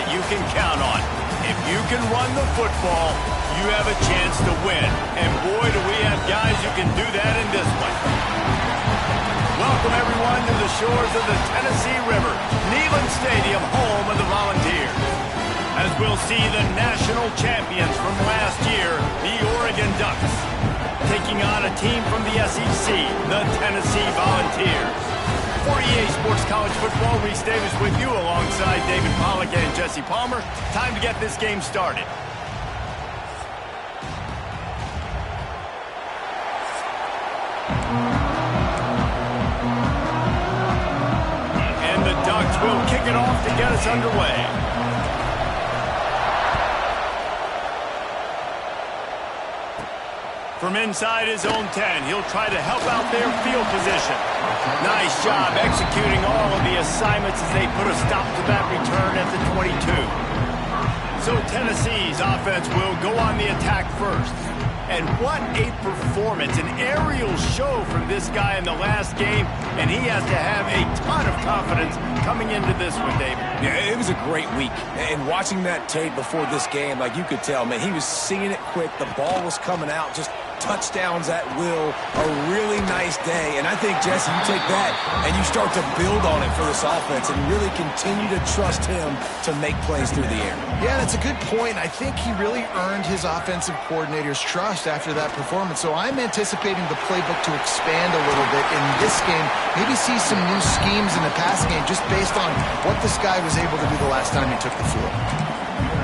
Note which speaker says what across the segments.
Speaker 1: that you can count on. If you can run the football, you have a chance to win. And boy, do we have guys who can do that in this one. Welcome, everyone, to the shores of the Tennessee River, Neyland Stadium, home of the Volunteers. As we'll see the national champions from last year, the Oregon Ducks, taking on a team from the SEC, the Tennessee Volunteers. For EA Sports College Football, Reese Davis with you alongside David Pollack and Jesse Palmer. Time to get this game started. And the Ducks will kick it off to get us underway. From inside his own 10, he'll try to help out their field position. Nice job executing all of the assignments as they put a stop to that return at the 22. So Tennessee's offense will go on the attack first. And what a performance, an aerial show from this guy in the last game, and he has to have a ton of confidence coming into this one, David.
Speaker 2: Yeah, it was a great week. And watching that tape before this game, like you could tell, man, he was seeing it quick. The ball was coming out, just touchdowns at will. A really nice day. And I think, Jesse, you take that and you start to build on it for this offense and really continue to trust him to make plays through the air.
Speaker 3: Yeah, that's a good point. I think he really earned his offensive coordinator's trust after that performance. So I'm anticipating the playbook to expand a little bit in this game. Maybe see some new schemes in the passing game just based on what this guy was able to do the last time he took the field.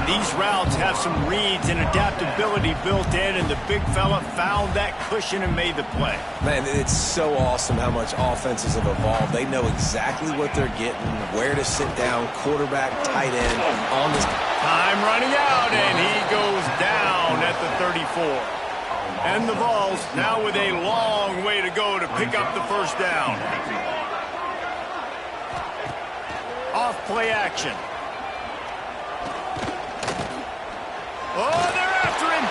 Speaker 1: These routes have some reads and adaptability built in, and the big fella found that cushion and made the play.
Speaker 2: Man, it's so awesome how much offenses have evolved. They know exactly what they're getting, where to sit down, quarterback, tight end, on this.
Speaker 1: Time running out, and he goes down at the 34. And the Vols now with a long way to go to pick up the first down. Off play action. Oh, they're after him.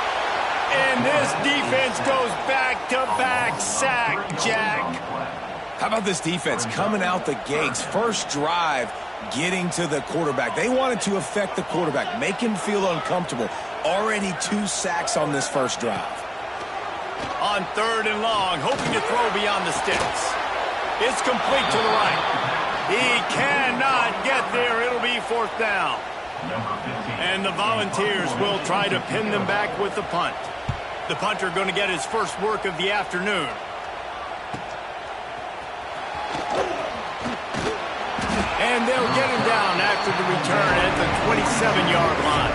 Speaker 1: And this defense goes back-to-back sack, Jack.
Speaker 2: How about this defense coming out the gates, first drive, getting to the quarterback. They wanted to affect the quarterback, make him feel uncomfortable. Already 2 sacks on this first drive.
Speaker 1: On 3rd and long, hoping to throw beyond the sticks. It's complete to the right. He cannot get there. It'll be 4th down. And the Volunteers will try to pin them back with the punt. The punter going to get his first work of the afternoon. And they'll get him down after the return at the 27-yard line.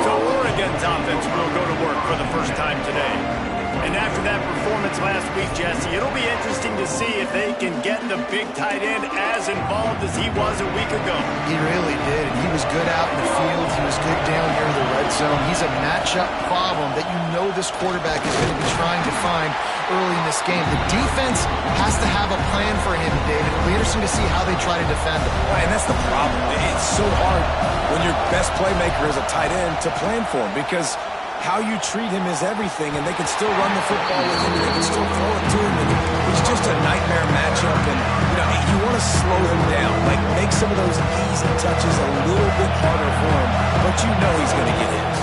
Speaker 1: So Oregon's offense will go to work for the first time today. And after that performance last week, Jesse, it'll be interesting to see if they can get the big tight end as involved as he was a week ago.
Speaker 3: He really did. He was good out in the field. He was good down here in the red zone. He's a matchup problem that you know this quarterback is going to be trying to find early in this game. The defense has to have a plan for him, David. It'll be interesting to see how they try to defend him.
Speaker 2: Right, and that's the problem. It's so hard when your best playmaker is a tight end to plan for him because how you treat him is everything, and they can still run the football with him, and they can still throw it to him, and he's just a nightmare matchup, and, you know, you want to slow him down, like make some of those easy touches a little bit harder for him, but you know he's going to get his.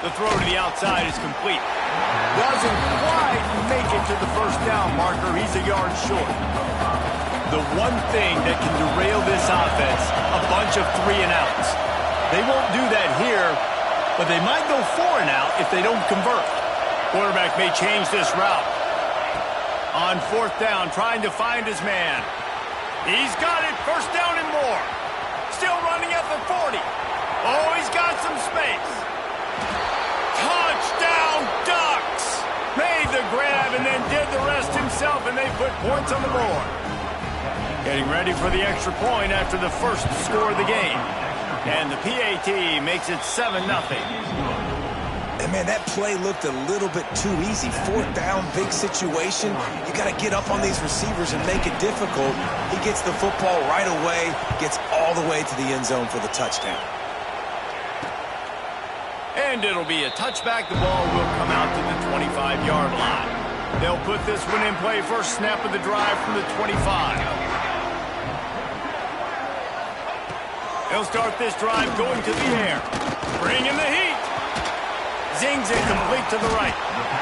Speaker 1: The throw to the outside is complete. Doesn't quite make it to the first down marker. He's a yard short. The one thing that can derail this offense, a bunch of 3-and-outs. They won't do that here, but they might go 4-and-out if they don't convert. Quarterback may change this route. On 4th down, trying to find his man. He's got it, 1st down and more. Still running at the 40. Oh, he's got some space. Touchdown, Ducks! Made the grab and then did the rest himself, and they put points on the board. Getting ready for the extra point after the first score of the game. And the PAT makes it 7-0.
Speaker 2: And, man, that play looked a little bit too easy. 4th down, big situation. You got to get up on these receivers and make it difficult. He gets the football right away, gets all the way to the end zone for the touchdown.
Speaker 1: And it'll be a touchback. The ball will come out to the 25-yard line. They'll put this one in play first snap of the drive from the 25. He'll start this drive going to the air. Bring in the heat. Zings it complete to the right.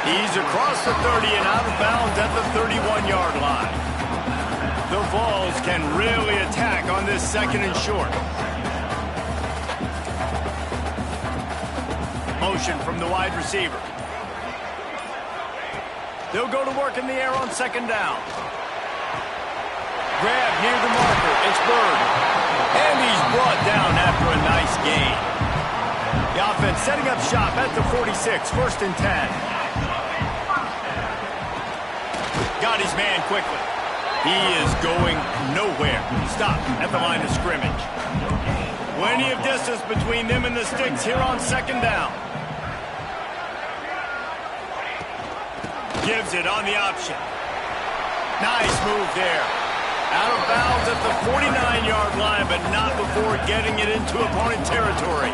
Speaker 1: He's across the 30 and out of bounds at the 31-yard line. The Vols can really attack on this second and short. Motion from the wide receiver. They'll go to work in the air on second down. Grab near the marker. It's Bird. And he's brought down after a nice gain. The offense setting up shop at the 46, 1st and 10. Got his man quickly. He is going nowhere. Stop at the line of scrimmage. Plenty of distance between them and the sticks here on second down. Gives it on the option. Nice move there. Out of bounds at the 49-yard line, but not before getting it into opponent territory.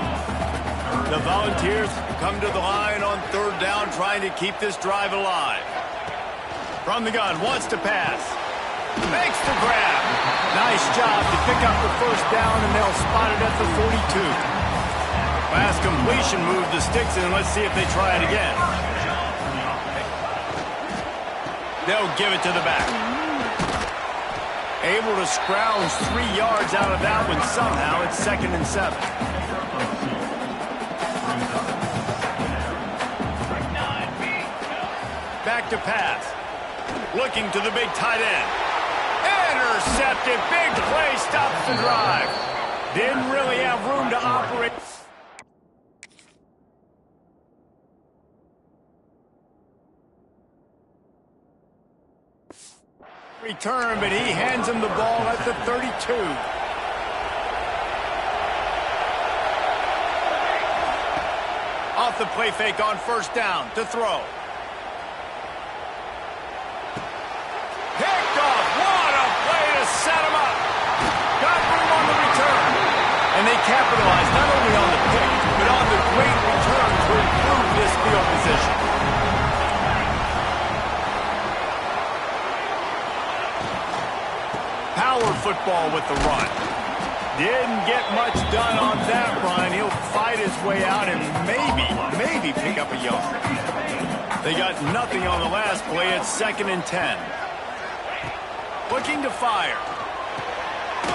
Speaker 1: The Volunteers come to the line on third down, trying to keep this drive alive. From the gun, wants to pass. Makes the grab. Nice job to pick up the first down, and they'll spot it at the 42. Last completion moved the sticks, and let's see if they try it again. They'll give it to the back. Able to scrounge 3 yards out of that one somehow. It's 2nd and 7. Back to pass. Looking to the big tight end. Intercepted. Big play. Stops the drive. Didn't really have room to operate. Return, but he hands him the ball at the 32. Off the play fake on first down to throw. Picked off. What a play to set him up. Got room on the return. And they capitalized not only on the pick, but on the great return to improve this field position. Power football with the run. Didn't get much done on that run. He'll fight his way out and maybe pick up a yard. They got nothing on the last play. It's 2nd and 10. Looking to fire.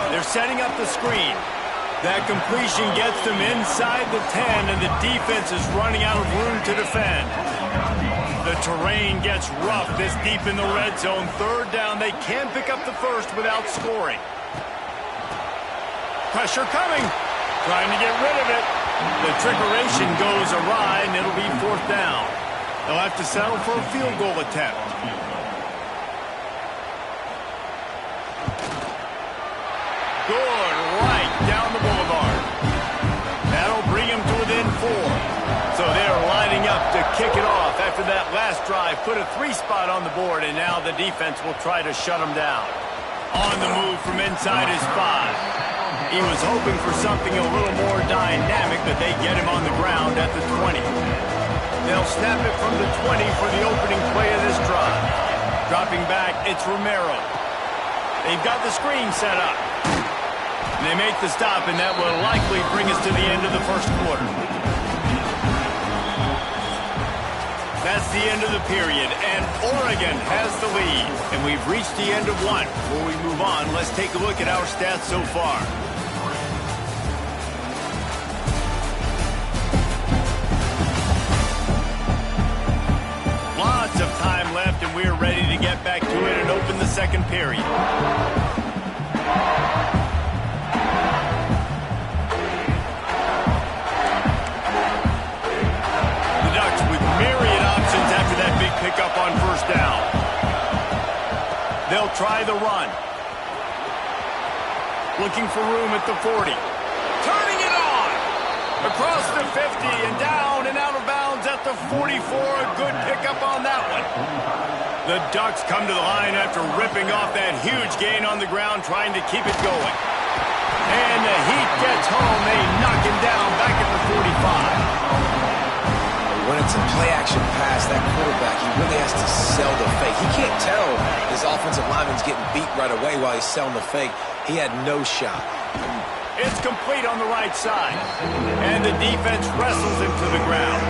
Speaker 1: They're setting up the screen. That completion gets them inside the 10, and the defense is running out of room to defend. The terrain gets rough this deep in the red zone. Third down, they can't pick up the first without scoring. Pressure coming. Trying to get rid of it. The trickeration goes awry, and it'll be 4th down. They'll have to settle for a field goal attempt. Good right down the boulevard. That'll bring him to within 4. So they're lining up to kick it off after that last drive. Put a 3 spot on the board, and now the defense will try to shut him down. On the move from inside his 5. He was hoping for something a little more dynamic, but they get him on the ground at the 20. They'll snap it from the 20 for the opening play of this drive. Dropping back, it's Romero. They've got the screen set up. And they make the stop, and that will likely bring us to the end of the first quarter. That's the end of the period, and Oregon has the lead. And we've reached the end of one. Before we move on, let's take a look at our stats so far. Lots of time left, and we're ready to get back to it and open the second period. Pickup on first down. They'll try the run. Looking for room at the 40. Turning it on! Across the 50 and down and out of bounds at the 44. A good pickup on that one. The Ducks come to the line after ripping off that huge gain on the ground, trying to keep it going. And the Heat gets home. They knock him down back at the 45.
Speaker 2: When it's a play-action pass, that quarterback, he really has to sell the fake. He can't tell his offensive lineman's getting beat right away while he's selling the fake. He had no shot.
Speaker 1: It's complete on the right side. And the defense wrestles him to the ground.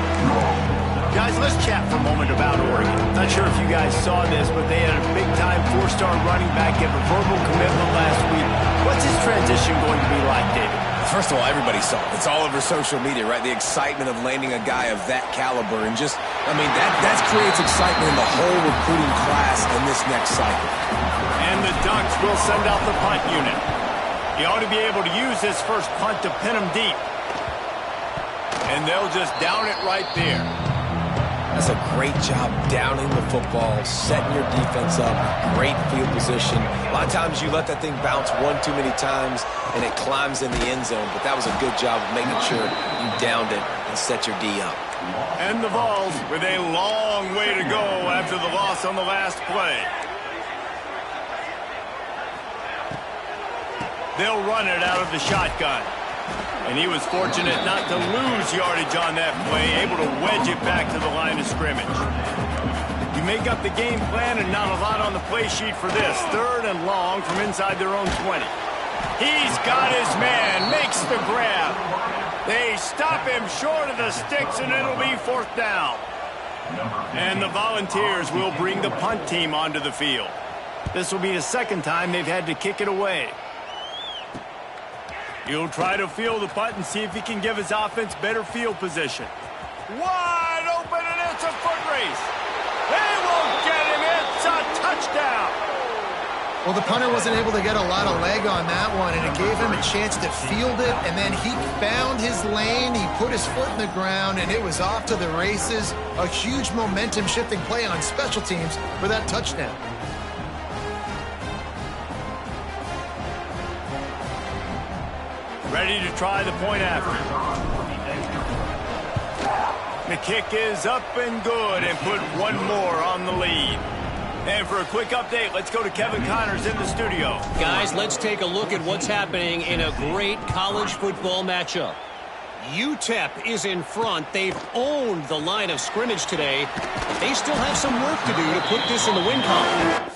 Speaker 1: Guys, let's chat for a moment about Oregon. Not sure if you guys saw this, but they had a big-time four-star running back give a verbal commitment last week. What's his transition going to be like, David?
Speaker 2: First of all, everybody saw it. It's all over social media, right? The excitement of landing a guy of that caliber. And just, I mean, that creates excitement in the whole recruiting class in this next cycle.
Speaker 1: And the Ducks will send out the punt unit. He ought to be able to use this first punt to pin him deep. And they'll just down it right there.
Speaker 2: That's a great job downing the football, setting your defense up, great field position. A lot of times you let that thing bounce one too many times and it climbs in the end zone, but that was a good job of making sure you downed it and set your D up.
Speaker 1: And the Vols with a long way to go after the loss on the last play. They'll run it out of the shotgun. And he was fortunate not to lose yardage on that play, able to wedge it back to the line of scrimmage. You make up the game plan and not a lot on the play sheet for this. 3rd and long from inside their own 20. He's got his man, makes the grab. They stop him short of the sticks, and it'll be 4th down. And the Volunteers will bring the punt team onto the field. This will be the 2nd time they've had to kick it away. He'll try to field the punt and see if he can give his offense better field position. Wide open, and it's a foot race. They won't get him. It's a touchdown.
Speaker 3: Well, the punter wasn't able to get a lot of leg on that one, and it gave him a chance to field it, and then he found his lane. He put his foot in the ground, and it was off to the races. A huge momentum-shifting play on special teams for that touchdown.
Speaker 1: Ready to try the point after. The kick is up and good and put one more on the lead. And for a quick update, let's go to Kevin Connors in the studio.
Speaker 4: Guys, let's take a look at what's happening in a great college football matchup. UTEP is in front. They've owned the line of scrimmage today. They still have some work to do to put this in the win column.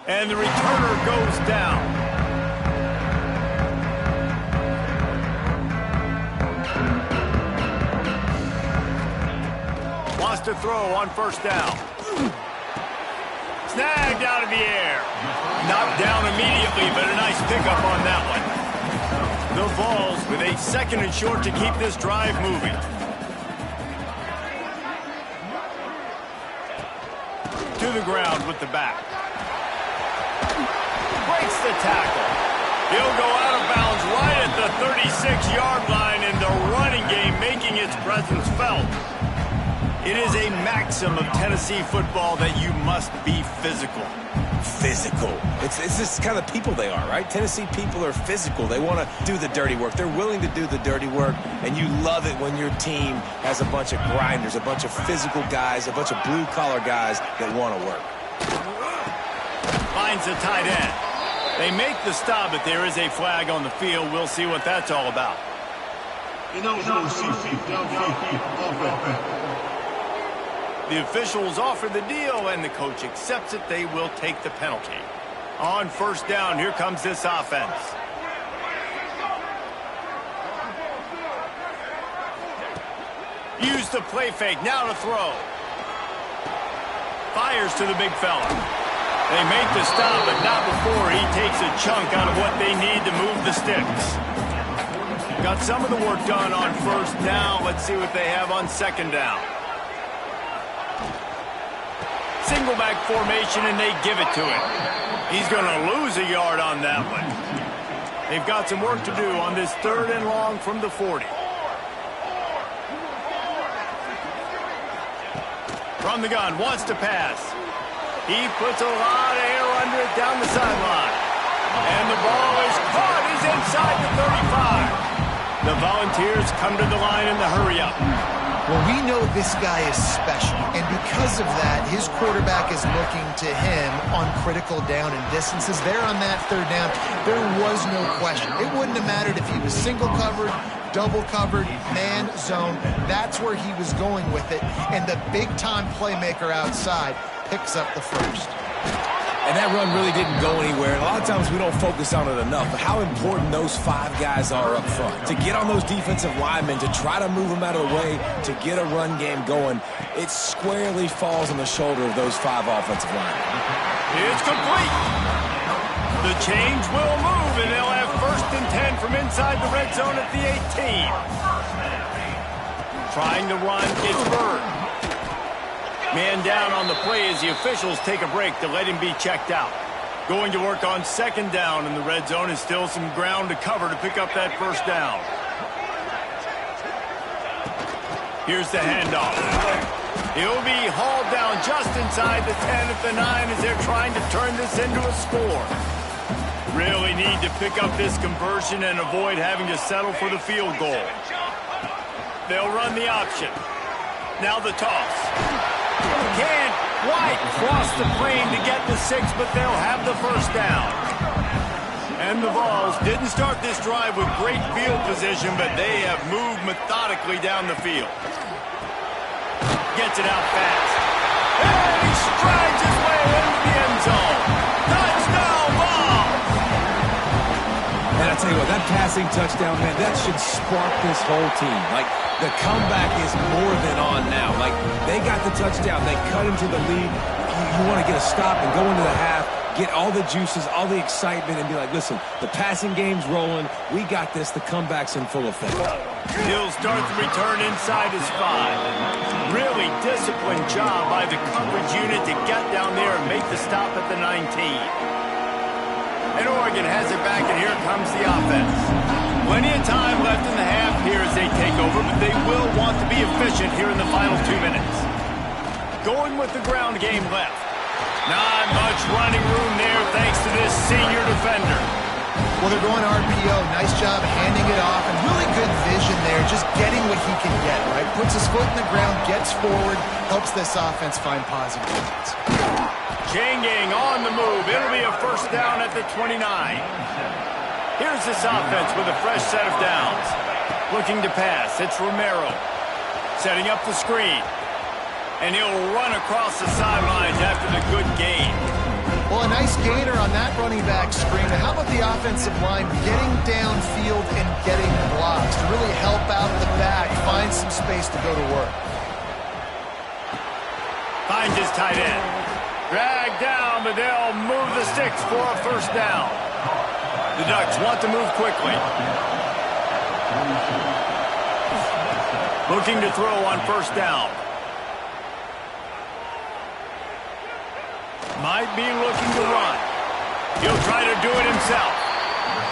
Speaker 1: And the returner goes down. Wants to throw on first down. Snagged out of the air. Knocked down immediately, but a nice pickup on that one. The Vols with a 2nd and short to keep this drive moving. To the ground with the back. Breaks the tackle. He'll go out of bounds right at the 36-yard line, and the running game making its presence felt. It is a maxim of Tennessee football that you must be physical.
Speaker 2: Physical. It's just kind of people they are, right? Tennessee people are physical. They want to do the dirty work. They're willing to do the dirty work, and you love it when your team has a bunch of grinders, a bunch of physical guys, a bunch of blue-collar guys that want to work.
Speaker 1: Finds the tight end. They make the stop, but there is a flag on the field. We'll see what that's all about. The officials offer the deal, and the coach accepts it. They will take the penalty. On first down, here comes this offense. Use the play fake, now to throw. Fires to the big fella. They make the stop, but not before he takes a chunk out of what they need to move the sticks. Got some of the work done on first down. Let's see what they have on second down. Single back formation, and they give it to him. He's going to lose a yard on that one. They've got some work to do on this 3rd and long from the 40. From the gun, wants to pass. He puts a lot of air under it down the sideline. And the ball is caught. He's inside the 35. The Volunteers come to the line in the hurry-up.
Speaker 3: Well, we know this guy is special, and because of that, his quarterback is looking to him on critical down and distances. There on that 3rd down, there was no question. It wouldn't have mattered if he was single covered, double covered, man, zone. That's where he was going with it, and the big-time playmaker outside picks up the first.
Speaker 2: And that run really didn't go anywhere. A lot of times we don't focus on it enough, but how important those 5 guys are up front. To get on those defensive linemen, to try to move them out of the way, to get a run game going, it squarely falls on the shoulder of those 5 offensive linemen.
Speaker 1: It's complete. The change will move, and they'll have 1st and 10 from inside the red zone at the 18. Trying to run, it's Bird. Man down on the play as the officials take a break to let him be checked out. Going to work on 2nd down in the red zone, is still some ground to cover to pick up that 1st down. Here's the handoff. He'll be hauled down just inside the 10 at the 9 as they're trying to turn this into a score. Really need to pick up this conversion and avoid having to settle for the field goal. They'll run the option. Now the toss. Can't quite cross the plane to get the 6, but they'll have the 1st down. And the Vols didn't start this drive with great field position, but they have moved methodically down the field. Gets it out fast. And he strides his way into the end zone. Touchdown, Vols!
Speaker 2: And I tell you what, that passing touchdown, man, that should spark this whole team. Like, the comeback is more than on now. Like, they got the touchdown. They cut into the lead. You want to get a stop and go into the half, get all the juices, all the excitement, and be like, listen, the passing game's rolling. We got this. The comeback's in full effect.
Speaker 1: He'll start the return inside his 5. Really disciplined job by the coverage unit to get down there and make the stop at the 19. And Oregon has it back, and here comes the offense. Plenty of time left in the half here as they take over, but they will want to be efficient here in the final 2 minutes. Going with the ground game left. Not much running room there thanks to this senior defender.
Speaker 3: Well, they're going RPO. Nice job handing it off, and really good vision there, just getting what he can get, right? Puts his foot in the ground, gets forward, helps this offense find positive points.
Speaker 1: Chain gang on the move. It'll be a 1st down at the 29. Here's this offense with a fresh set of downs. Looking to pass. It's Romero. Setting up the screen. And he'll run across the sidelines after the good gain.
Speaker 3: Well, a nice gainer on that running back screen. How about the offensive line getting downfield and getting blocks to really help out the back, find some space to go to work?
Speaker 1: Finds his tight end. Dragged down, but they'll move the sticks for a first down. The Ducks want to move quickly. Looking to throw on first down. Might be looking to run. He'll try to do it himself.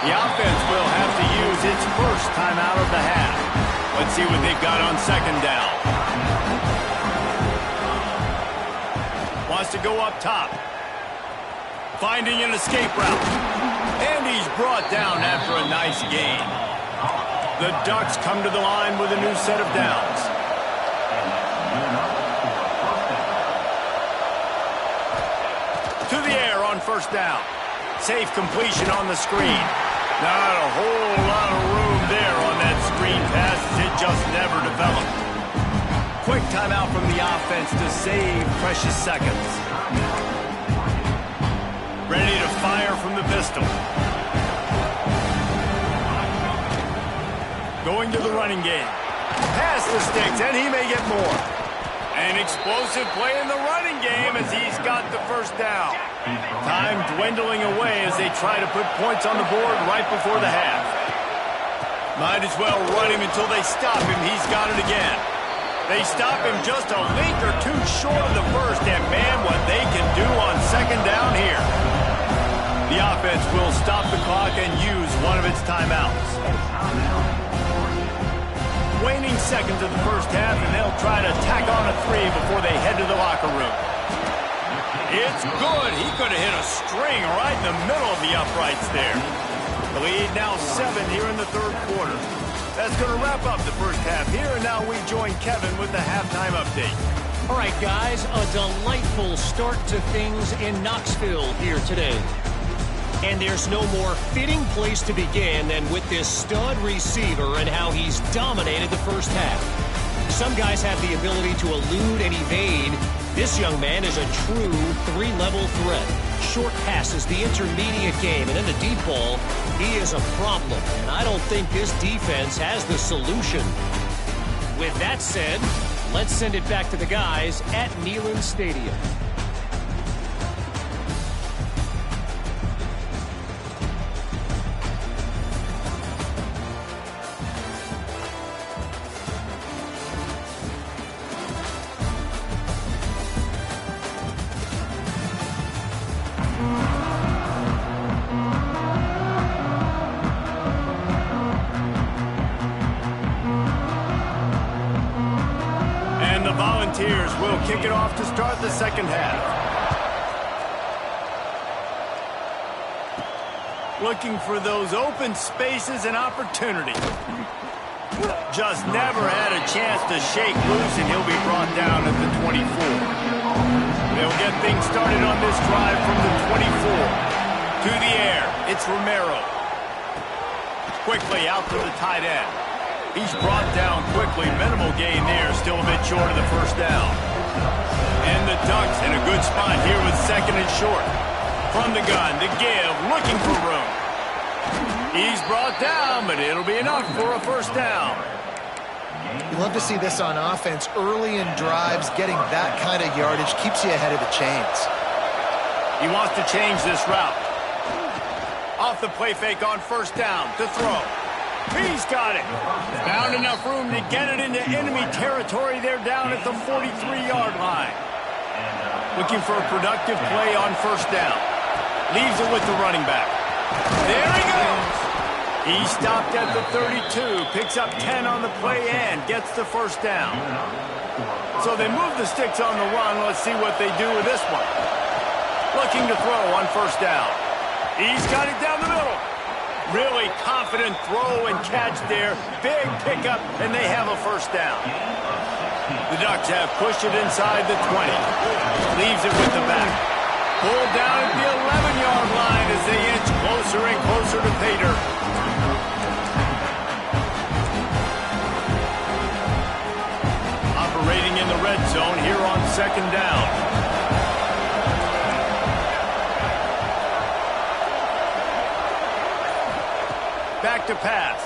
Speaker 1: The offense will have to use its first timeout of the half. Let's see what they've got on second down. Wants to go up top. Finding an escape route. And he's brought down after a nice gain. The Ducks come to the line with a new set of downs. To the air on first down. Safe completion on the screen. Not a whole lot of room there on that screen pass. It just never developed. Quick timeout from the offense to save precious seconds. Ready to fire from the pistol. Going to the running game. Pass the sticks, and he may get more. An explosive play in the running game as he's got the first down. Time dwindling away as they try to put points on the board right before the half. Might as well run him until they stop him. He's got it again. They stop him just a link or two short of the first, and man, what they can do on second down here. The offense will stop the clock and use one of its timeouts. Waning seconds of the first half, and they'll try to tack on a 3 before they head to the locker room. It's good. He could have hit a string right in the middle of the uprights there. The lead now 7 here in the third quarter. That's going to wrap up the first half here, and now we join Kevin with the halftime update.
Speaker 4: All right, guys, a delightful start to things in Knoxville here today. And there's no more fitting place to begin than with this stud receiver and how he's dominated the first half. Some guys have the ability to elude and evade. This young man is a true three-level threat. Short passes, the intermediate game, and in the deep ball, he is a problem. And I don't think this defense has the solution. With that said, let's send it back to the guys at Neyland Stadium.
Speaker 1: Volunteers will kick it off to start the second half. Looking for those open spaces and opportunity. Just never had a chance to shake loose, and he'll be brought down at the 24. They'll get things started on this drive from the 24. To the air, it's Romero. Quickly out to the tight end. He's brought down quickly. Minimal gain there. Still a bit short of the first down. And the Ducks in a good spot here with second and short. From the gun, the give, looking for room. He's brought down, but it'll be enough for a first down.
Speaker 3: You love to see this on offense. Early in drives, getting that kind of yardage keeps you ahead of the chains.
Speaker 1: He wants to change this route. Off the play fake on first down to throw. He's got it. Found enough room to get it into enemy territory. They're down at the 43-yard line. Looking for a productive play on first down. Leaves it with the running back. There he goes. He stopped at the 32. Picks up 10 on the play and gets the first down. So they move the sticks on the run. Let's see what they do with this one. Looking to throw on first down. He's got it down the middle. Really confident throw and catch there. Big pickup, and they have a first down. The Ducks have pushed it inside the 20. Leaves it with the back. Pulled down at the 11-yard line as they inch closer and closer to pay dirt. Operating in the red zone here on second down. Back to pass.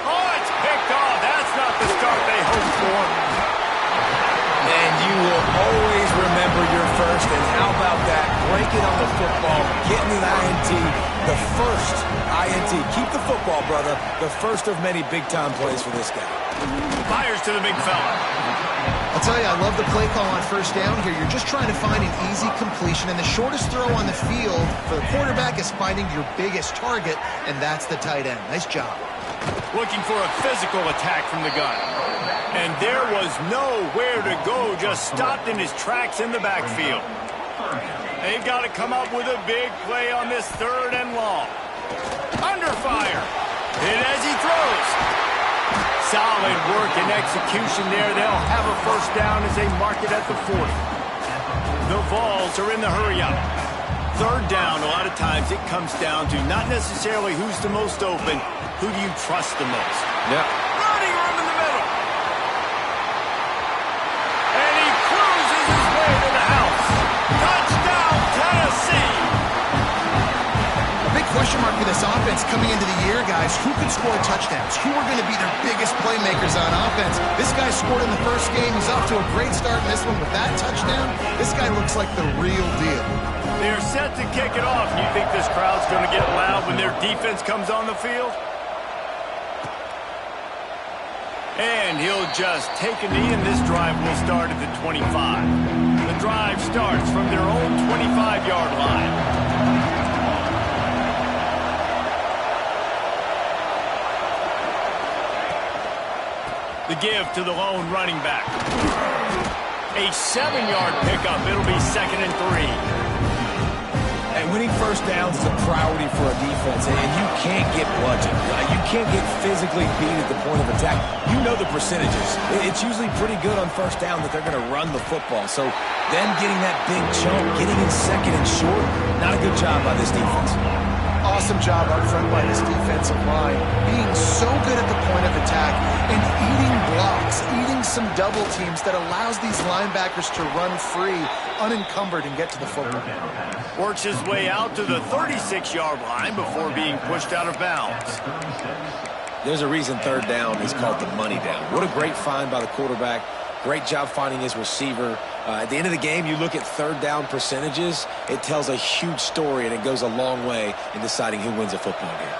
Speaker 1: Oh, it's picked off. That's not the start they hoped for.
Speaker 2: And you will always remember your first. And how about that? Breaking on the football, getting the INT, the first INT. Keep the football, brother. The first of many big-time plays for this guy.
Speaker 1: Fires to the big fella.
Speaker 3: I'll tell you, I love the play call on first down here. You're just trying to find an easy completion, and the shortest throw on the field for the quarterback is finding your biggest target, and that's the tight end. Nice job.
Speaker 1: Looking for a physical attack from the gun. And there was nowhere to go, just stopped in his tracks in the backfield. They've got to come up with a big play on this 3rd and long. Under fire. Hit as he throws. Solid work and execution there. They'll have a first down as they mark it at the 40. The Vols are in the hurry-up. 3rd down, a lot of times it comes down to not necessarily who's the most open, who do you trust the most?
Speaker 2: Yeah.
Speaker 1: Running room in the middle. And he cruises his way to the house. Touchdown, Tennessee.
Speaker 3: A big question mark for this offense coming into the year, guys. Who could score touchdowns? Who are going to be their biggest playmakers on offense? This guy scored in the first game. He's off to a great start in this one with that touchdown. This guy looks like the real deal.
Speaker 1: They're set to kick it off. Do you think this crowd's going to get loud when their defense comes on the field? And he'll just take a knee, and this drive will start at the 25. The drive starts from their own 25-yard line. The give to the lone running back. A 7-yard pickup. It'll be 2nd and 3.
Speaker 2: And winning first downs is a priority for a defense, and you can't get bludgeoned. You can't get physically beat at the point of attack. You know the percentages. It's usually pretty good on first down that they're going to run the football. So them getting that big chunk, getting in 2nd and short, not a good job by this defense.
Speaker 3: Awesome job up front by this defensive line. Being so good at the point of attack and eating blocks, eating some double teams that allows these linebackers to run free, unencumbered, and get to the football.
Speaker 1: Works his way out to the 36-yard line before being pushed out of bounds.
Speaker 2: There's a reason 3rd down is called the money down. What a great find by the quarterback. Great job finding his receiver. At the end of the game, you look at 3rd down percentages. It tells a huge story, and it goes a long way in deciding who wins a football game.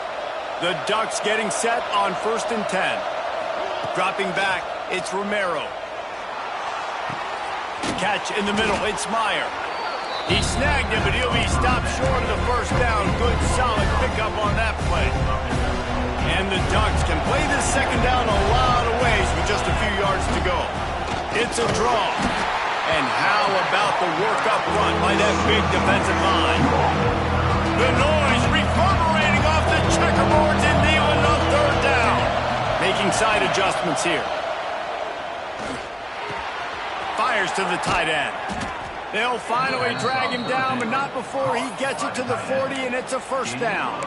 Speaker 1: The Ducks getting set on 1st and 10. Dropping back, it's Romero. Catch in the middle, it's Meyer. He snagged him, but he'll be stopped short of the first down. Good, solid pickup on that play. And the Ducks can play this 2nd down a lot of ways with just a few yards to go. It's a draw. And how about the work up front by that big defensive line? The noise reverberating off the checkerboards and kneeling on 3rd down. Making side adjustments here. Fires to the tight end. They'll finally drag him down, but not before he gets it to the 40, and it's a first down.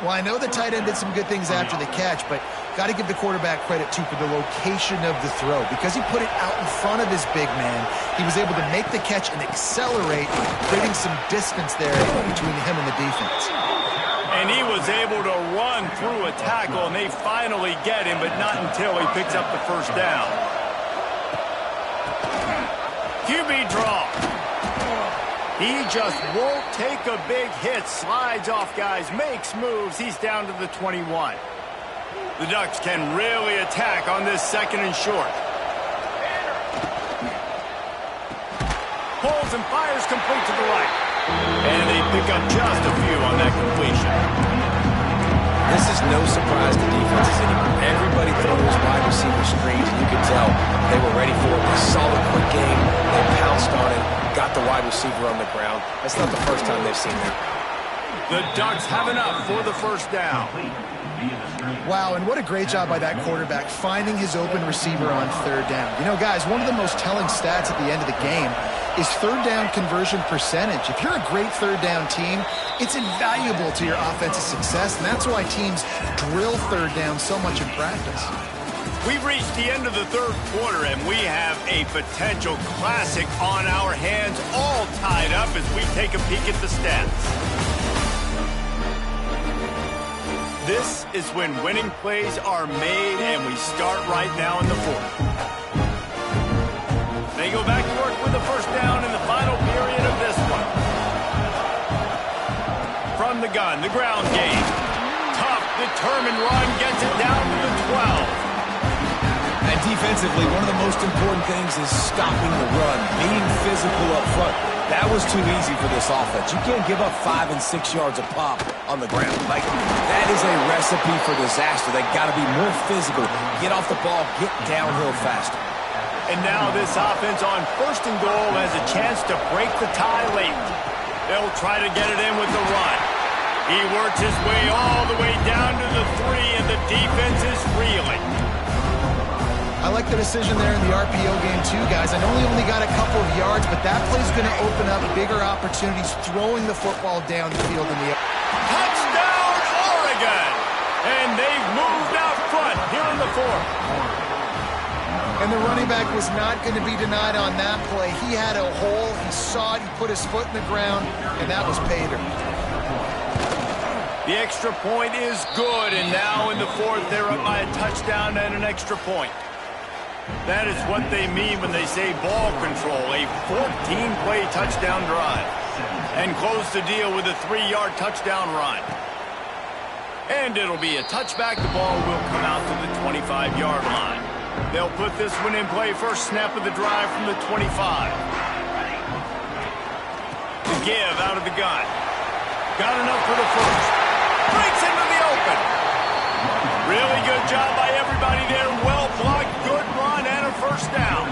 Speaker 3: Well, I know the tight end did some good things after the catch, but got to give the quarterback credit, too, for the location of the throw. Because he put it out in front of his big man, he was able to make the catch and accelerate, creating some distance there between him and the defense.
Speaker 1: And he was able to run through a tackle, and they finally get him, but not until he picks up the first down. QB draw. He just won't take a big hit. Slides off guys, makes moves. He's down to the 21. The Ducks can really attack on this 2nd and short. Pulls and fires complete to the right. And they pick up just a few on that completion.
Speaker 2: This is no surprise to defenses anymore. Everybody throws wide receiver screens, and you can tell they were ready for it. They saw the quick game, they pounced on it, got the wide receiver on the ground. That's not the first time they've seen that.
Speaker 1: The Ducks have enough for the first down.
Speaker 3: Wow, and what a great job by that quarterback finding his open receiver on 3rd down. You know, guys, one of the most telling stats at the end of the game is 3rd down conversion percentage. If you're a great 3rd down team, it's invaluable to your offensive success, and that's why teams drill 3rd down so much in practice.
Speaker 1: We've reached the end of the 3rd quarter, and we have a potential classic on our hands, all tied up as we take a peek at the stats. This is when winning plays are made, and we start right now in the fourth. They go back to work with the first down in the final period of this one. From the gun, the ground game. Tough, determined run gets it down to the 12.
Speaker 2: And defensively, one of the most important things is stopping the run, being physical up front. That was too easy for this offense. You can't give up 5 and 6 yards a pop on the ground. Like, that is a recipe for disaster. They got to be more physical, get off the ball, get downhill faster.
Speaker 1: And now this offense on first and goal has a chance to break the tie late. They'll try to get it in with the run. He works his way all the way down to the 3, and the defense is reeling.
Speaker 3: I like the decision there in the RPO game too, guys. I know he only got a couple of yards, but that play's going to open up bigger opportunities throwing the football down the field in the air.
Speaker 1: Touchdown, Oregon! And they've moved out front here in the fourth.
Speaker 3: And the running back was not going to be denied on that play. He had a hole, he saw it, he put his foot in the ground, and that was pay dirt.
Speaker 1: The extra point is good, and now in the fourth, they're up by a touchdown and an extra point. That is what they mean when they say ball control, a 14-play touchdown drive. And close the deal with a 3-yard touchdown run. And it'll be a touchback. The ball will come out to the 25-yard line. They'll put this one in play first snap of the drive from the 25. The give out of the gun. Got enough for the first. Breaks into the open. Really good job by everybody there. Well blocked, good run, and a first down.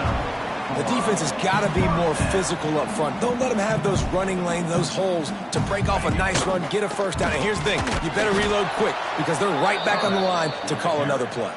Speaker 2: The defense has got to be more physical up front. Don't let them have those running lanes, those holes to break off a nice run, get a first down. And here's the thing, you better reload quick because they're right back on the line to call another play.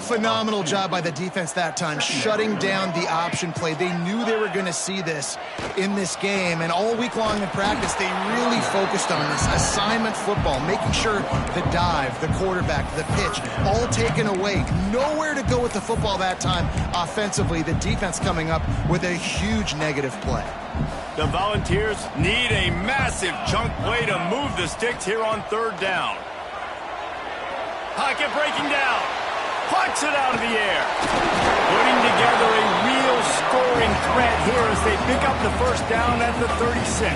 Speaker 3: Phenomenal job by the defense that time, shutting down the option play. They knew they were going to see this in this game, and all week long in practice, they really focused on this assignment football, making sure the dive, the quarterback, the pitch, all taken away. Nowhere to go with the football that time offensively. The defense coming up with a huge negative play.
Speaker 1: The Volunteers need a massive chunk play to move the sticks here on third down. Pocket breaking down. Plucks it out of the air. Putting together a real scoring threat here as they pick up the first down at the 36.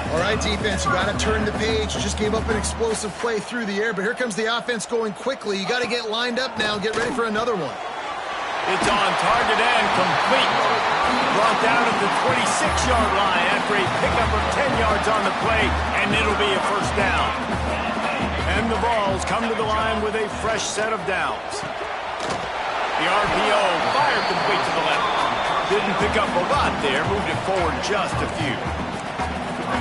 Speaker 3: All right, defense, you got to turn the page. You just gave up an explosive play through the air, but here comes the offense going quickly. You got to get lined up now and get ready for another one.
Speaker 1: It's on target and complete. Brought down at the 26-yard line after a pickup of 10 yards on the play, and it'll be a first down. And the Vols come to the line with a fresh set of downs. The RPO fired complete to the left. Didn't pick up a lot there, moved it forward just a few.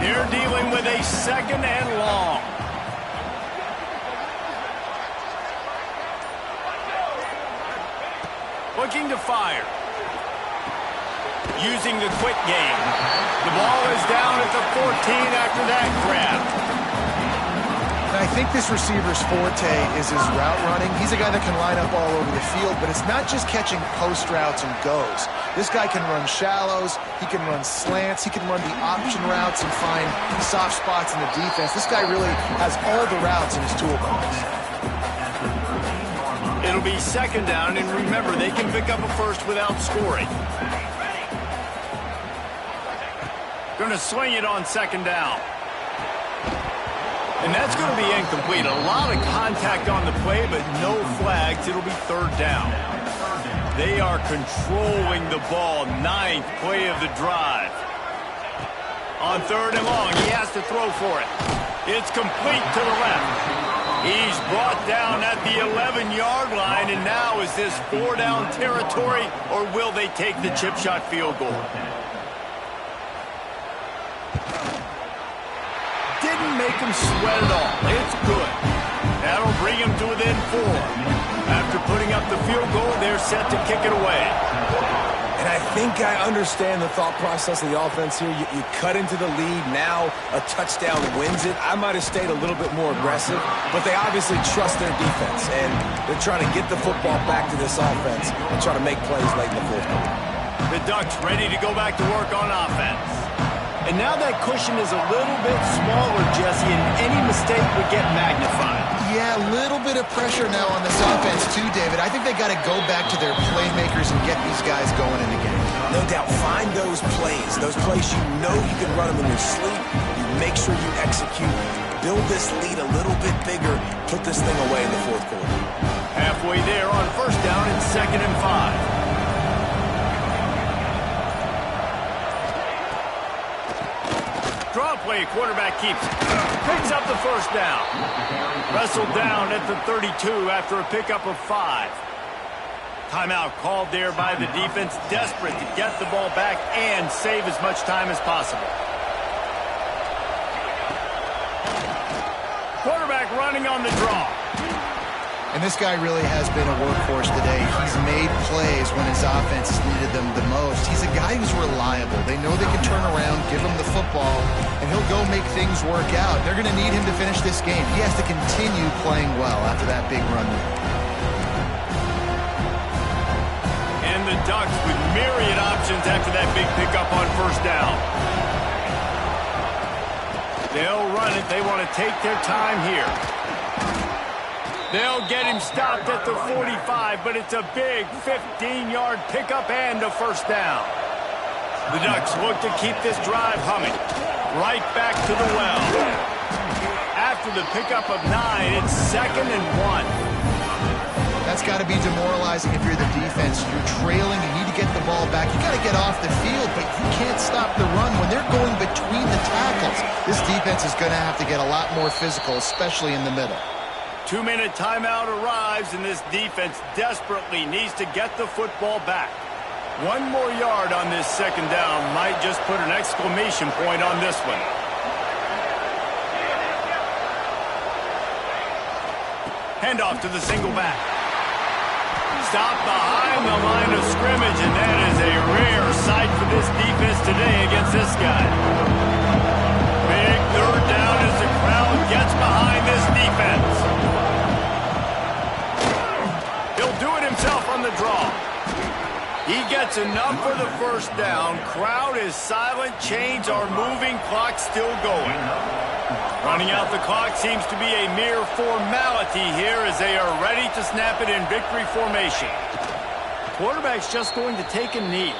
Speaker 1: They're dealing with a second and long. Looking to fire. Using the quick game. The ball is down at the 14 after that grab.
Speaker 3: I think this receiver's forte is his route running. He's a guy that can line up all over the field, but it's not just catching post routes and goes. This guy can run shallows, he can run slants, he can run the option routes and find soft spots in the defense. This guy really has all the routes in his toolbox.
Speaker 1: It'll be second down, and remember, they can pick up a first without scoring. Going to swing it on second down. And that's going to be incomplete. A lot of contact on the play, but no flags. It'll be third down. They are controlling the ball. 9th play of the drive. On third and long, he has to throw for it. It's complete to the left. He's brought down at the 11-yard line, and now is this 4-down territory, or will they take the chip shot field goal? Didn't make him sweat at all. It's good. That'll bring him to within 4. After putting up the field goal, they're set to kick it away.
Speaker 2: And I think I understand the thought process of the offense here. You cut into the lead. Now a touchdown wins it. I might have stayed a little bit more aggressive, but they obviously trust their defense, and they're trying to get the football back to this offense and try to make plays late in the fourth quarter.
Speaker 1: The Ducks ready to go back to work on offense. And now that cushion is a little bit smaller, Jesse, and any mistake would get magnified.
Speaker 3: Yeah, a little bit of pressure now on this offense too, David. I think they got to go back to their playmakers and get these guys going in the game.
Speaker 2: No doubt, find those plays you know you can run them in your sleep. You make sure you execute. Build this lead a little bit bigger. Put this thing away in the fourth quarter.
Speaker 1: Halfway there on first down and 2nd and 5. Draw play, quarterback keeps it. Picks up the first down. Wrestled down at the 32 after a pickup of 5. Timeout called there by the defense, desperate to get the ball back and save as much time as possible. Quarterback running on the draw.
Speaker 3: And this guy really has been a workhorse today. He's made plays when his offense has needed them the most. He's a guy who's reliable. They know they can turn around, give him the football, and he'll go make things work out. They're going to need him to finish this game. He has to continue playing well after that big run.
Speaker 1: And the Ducks with myriad options after that big pickup on first down. They'll run it. They want to take their time here. They'll get him stopped at the 45, but it's a big 15-yard pickup and a first down. The Ducks look to keep this drive humming. Right back to the well. After the pickup of 9, it's 2nd and 1.
Speaker 3: That's got to be demoralizing if you're the defense. You're trailing, you need to get the ball back. You got to get off the field, but you can't stop the run. When they're going between the tackles, this defense is going to have to get a lot more physical, especially in the middle.
Speaker 1: 2-minute timeout arrives, and this defense desperately needs to get the football back. 1 more yard on this 2nd down might just put an exclamation point on this one. Handoff to the single back. Stop behind the line of scrimmage, and that is a rare sight for this defense today against this guy. Big 3rd down as the crowd gets behind this defense. Himself on the draw. He gets enough for the first down. Crowd is silent. Chains are moving. Clock still going. Running out the clock seems to be a mere formality here as they are ready to snap it in victory formation. Quarterback's just going to take a knee.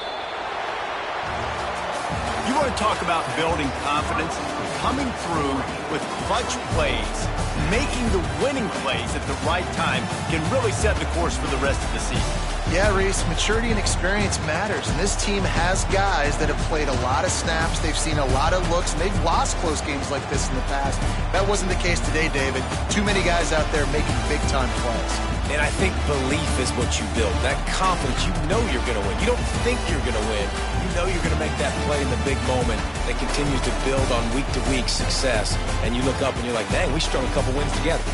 Speaker 1: You want to talk about building confidence? Coming through with clutch plays, making the winning plays at the right time can really set the course for the rest of the season.
Speaker 3: Yeah, Reese, maturity and experience matters, and this team has guys that have played a lot of snaps. They've seen a lot of looks, and they've lost close games like this in the past. That wasn't the case today, David. Too many guys out there making big-time plays.
Speaker 2: And I think belief is what you build. That confidence, you know you're going to win. You don't think you're going to win. You know you're going to make that play in the big moment that continues to build on week-to-week success. And you look up and you're like, dang, we strung a couple wins together.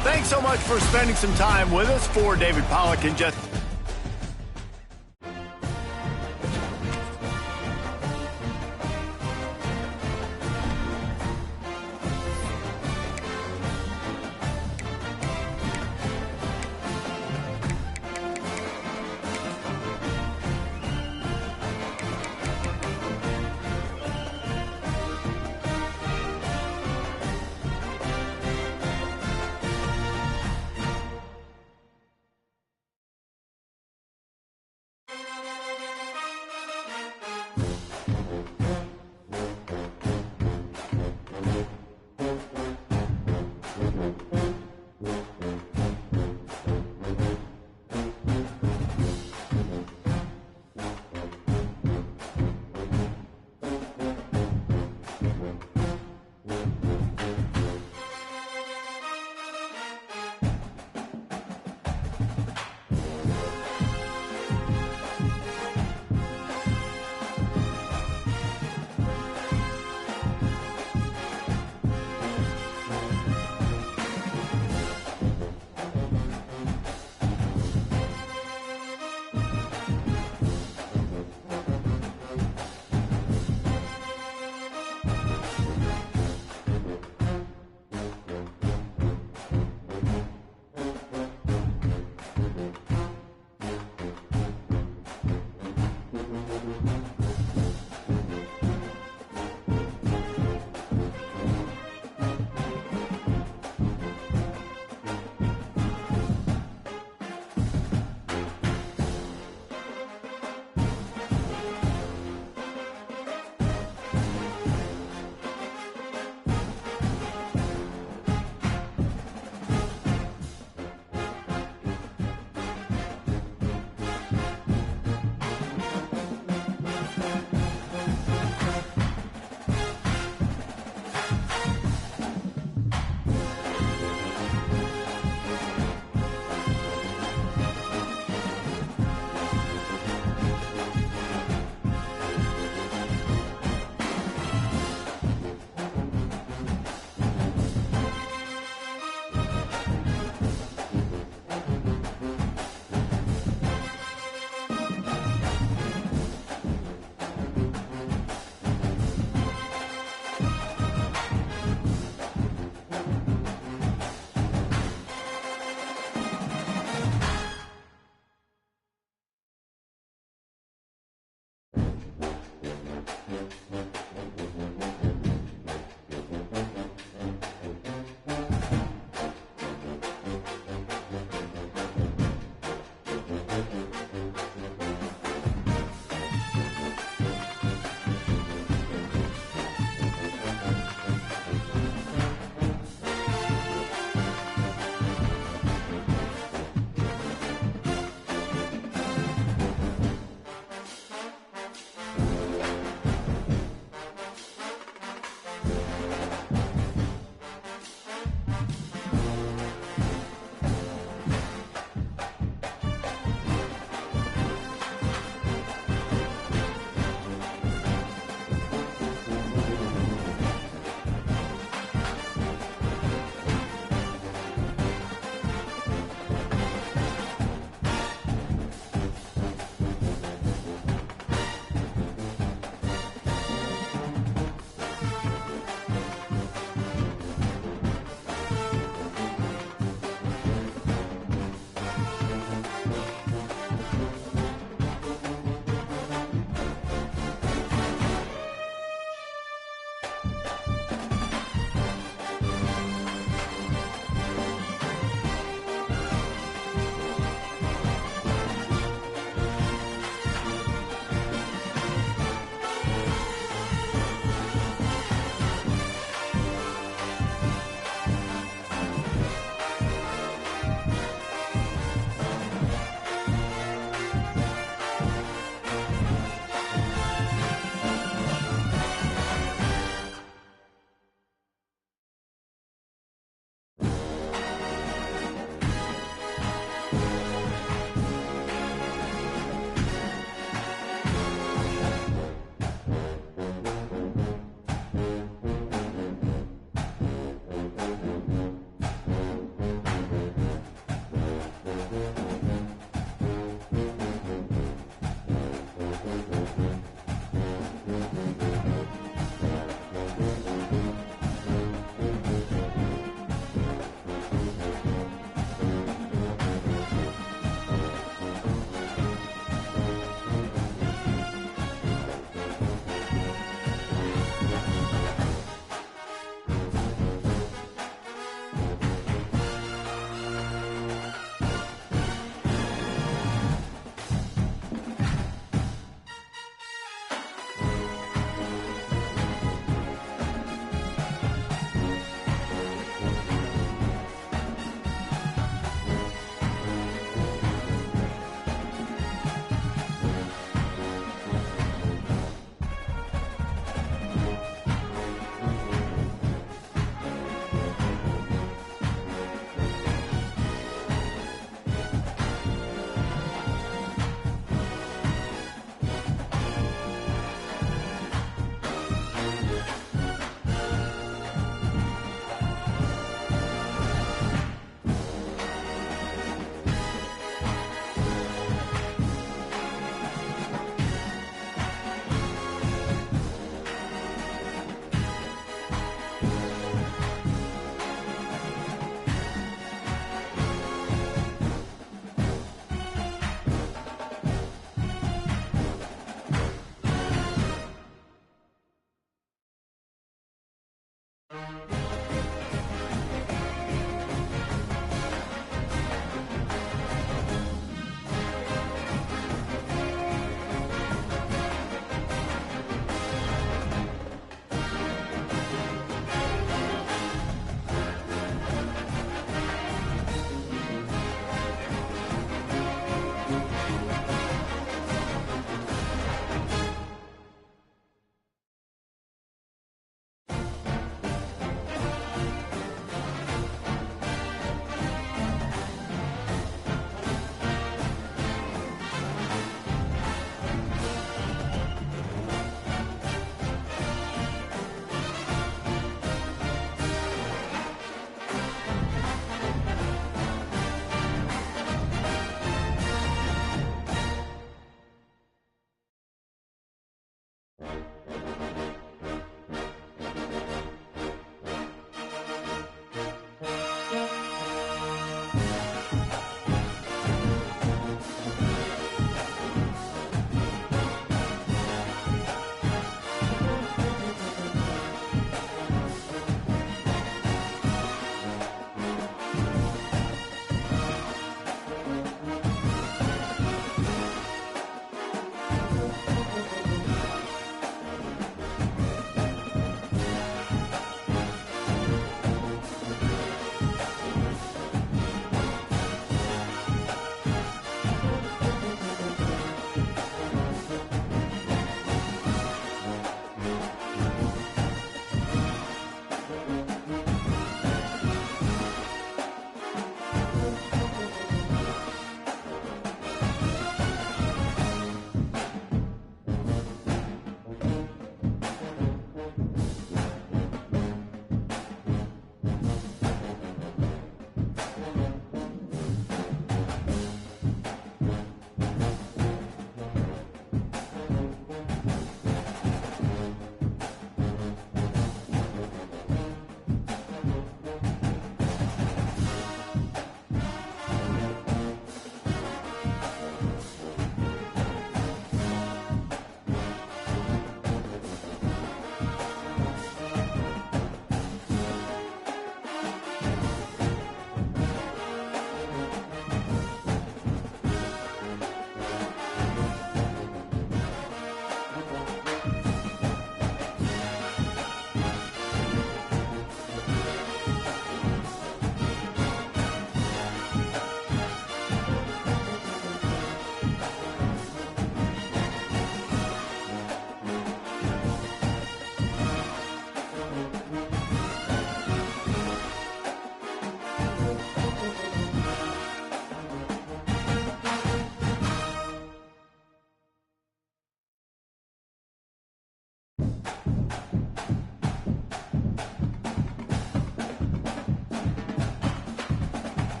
Speaker 1: Thanks so much for spending some time with us. For David Pollack and Jesse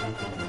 Speaker 3: it.